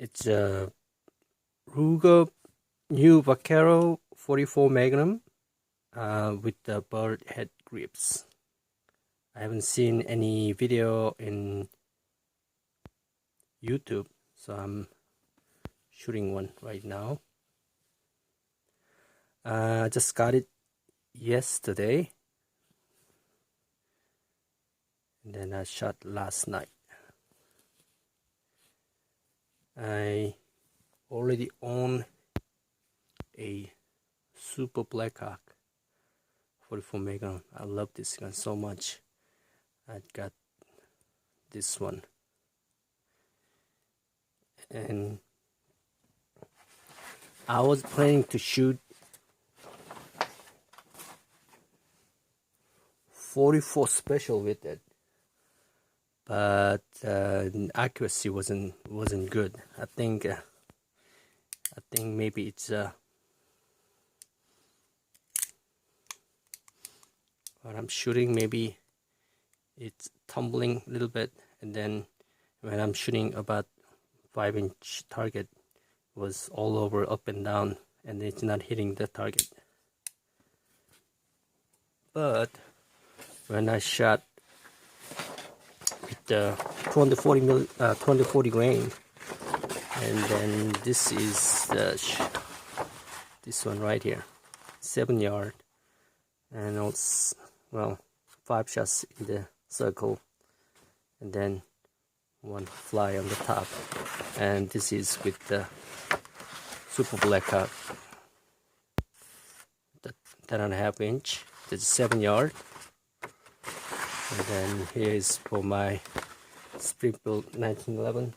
It's a Ruger new Vaquero 44 Magnum with the Birdhead grips. I haven't seen any video in YouTube, so I'm shooting one right now. I just got it yesterday, and then I shot last night. I already own a Super Blackhawk 44 Magnum. I love this gun so much. I got this one, and I was planning to shoot 44 special with it, but accuracy wasn't good. I think maybe it's when I'm shooting, maybe it's tumbling a little bit, and then when I'm shooting about 5-inch target, was all over up and down, and it's not hitting the target. But when I shot with the 240 grain, and then this is this one right here, 7 yard, and also, well, 5 shots in the circle, and then 1 fly on the top. And this is with the Super Blackhawk, the 10.5 inch. This is 7 yard. And then here is for my Springfield 1911.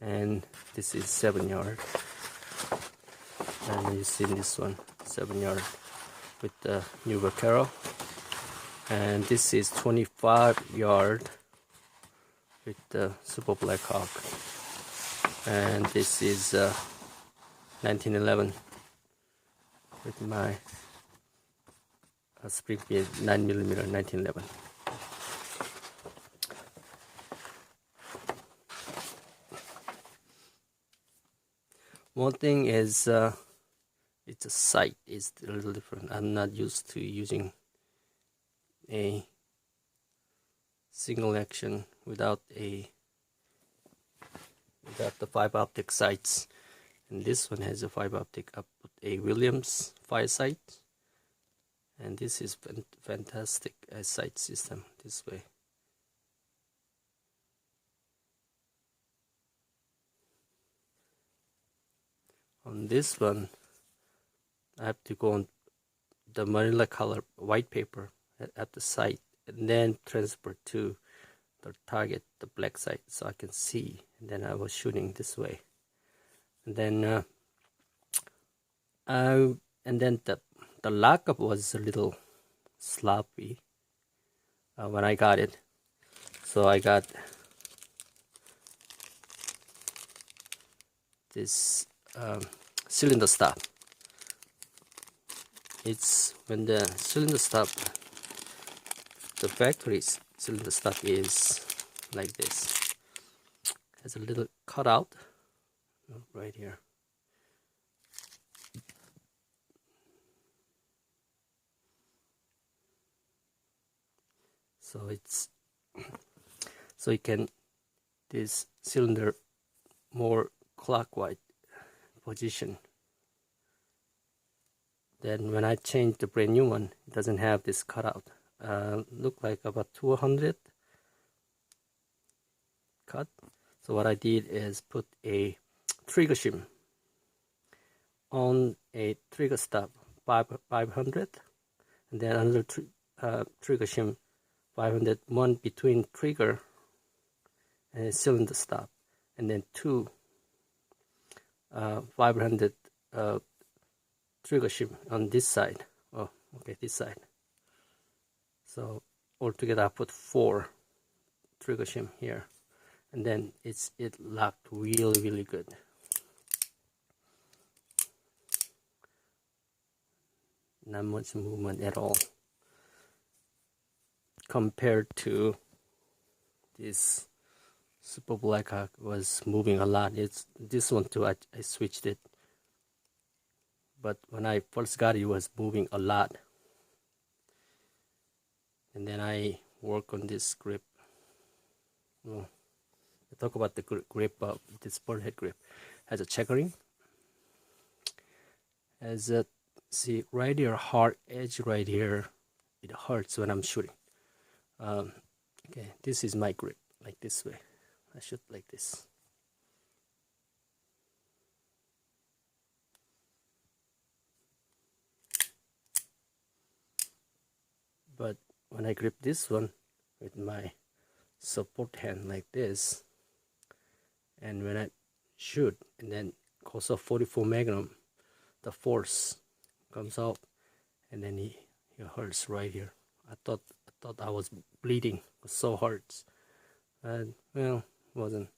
And this is 7 yard. And you see this one, 7 yard with the new Vaquero. And this is 25 yard with the Super Blackhawk. And this is 1911 with my Springfield 9mm 1911. One thing is it's a sight is a little different. I'm not used to using a single action without the fiber optic sights, and this one has a fiber optic. I put a Williams fire sight, and this is fantastic sight system this way. On this one, I have to go on the manila color white paper at the sight, and then transfer to the target, the black sight, so I can see. And then I was shooting this way, and then the lockup was a little sloppy when I got it, so I got this cylinder stop. It's when the cylinder stop, the factory cylinder stop is like this. Has a little cutout right here. So you can this cylinder more clockwise position. Then when I change the brand new one, it doesn't have this cutout. Look like about 200 cut. So what I did is put a trigger shim on a trigger stop 500, and then another trigger shim 500, one between trigger and cylinder stop, and then 2 500 trigger shim on this side. Oh, okay, this side. So altogether I put 4 trigger shim here, and then it locked really good. Not much movement at all compared to this Super Blackhawk was moving a lot. It's this one too. I switched it, but when I first got it, it was moving a lot. And then I work on this grip. Well, I talk about the grip of this Birdhead grip. Has a checkering. Has a, see right here, hard edge right here. It hurts when I'm shooting. Okay, this is my grip, like this way. I shoot like this. But when I grip this one with my support hand like this, and when I shoot, and then goes off 44 Magnum, the force comes out, and then he hurts right here. I thought I was bleeding. It was so hurts, and well, wasn't.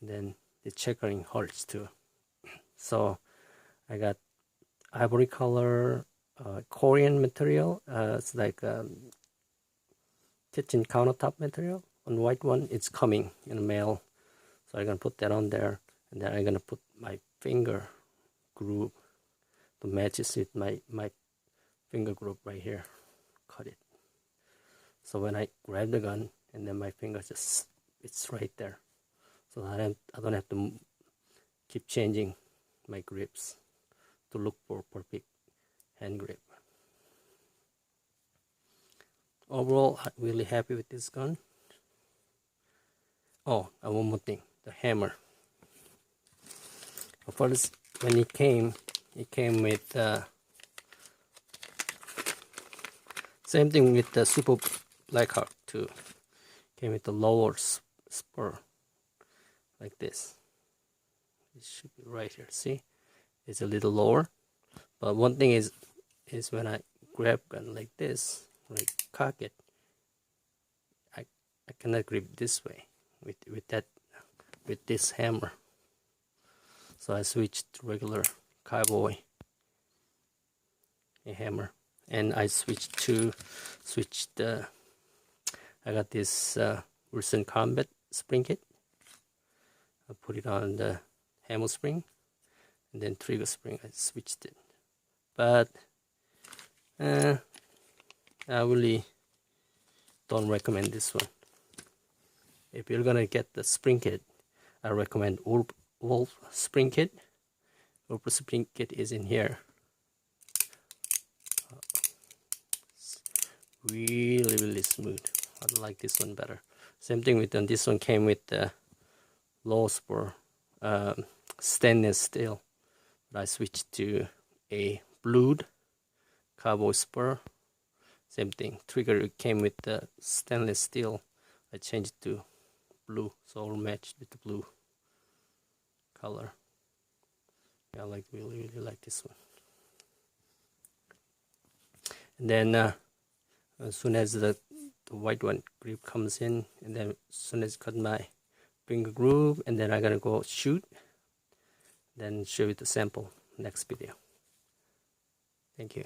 And then the checkering hurts too. So I got ivory color Korean material. It's like kitchen countertop material. On white one, it's coming in the mail, so I'm gonna put that on there, and then I'm gonna put my finger groove to match it with my finger groove right here. Cut it. So when I grab the gun, and then my finger just it's right there, so I don't have to keep changing my grips to look for perfect hand grip. Overall, I'm really happy with this gun. Oh, and one more thing, the hammer. First, when it came with same thing with the Super Blackhawk too. Came with the lower spur, like this. It should be right here. See, it's a little lower. But one thing is when I grab gun like this, when I cock it, I cannot grip this way with this hammer. So I switched to regular cowboy hammer, and I I got this Wilson Combat spring kit. I put it on the hammer spring, and then trigger spring. I switched it, but I really don't recommend this one. If you're gonna get the spring kit, I recommend Wolf spring kit. Wolf spring kit is in here. It's really smooth. I like this one better. Same thing with this one came with the low spur stainless steel, but I switched to a blued cowboy spur. Same thing. Trigger came with the stainless steel. I changed it to blue, so all matched with the blue color. Yeah, I really like this one. And then as soon as the white one grip comes in, and then as soon as I cut my finger groove, and then I'm gonna go shoot, then show you the sample next video. Thank you.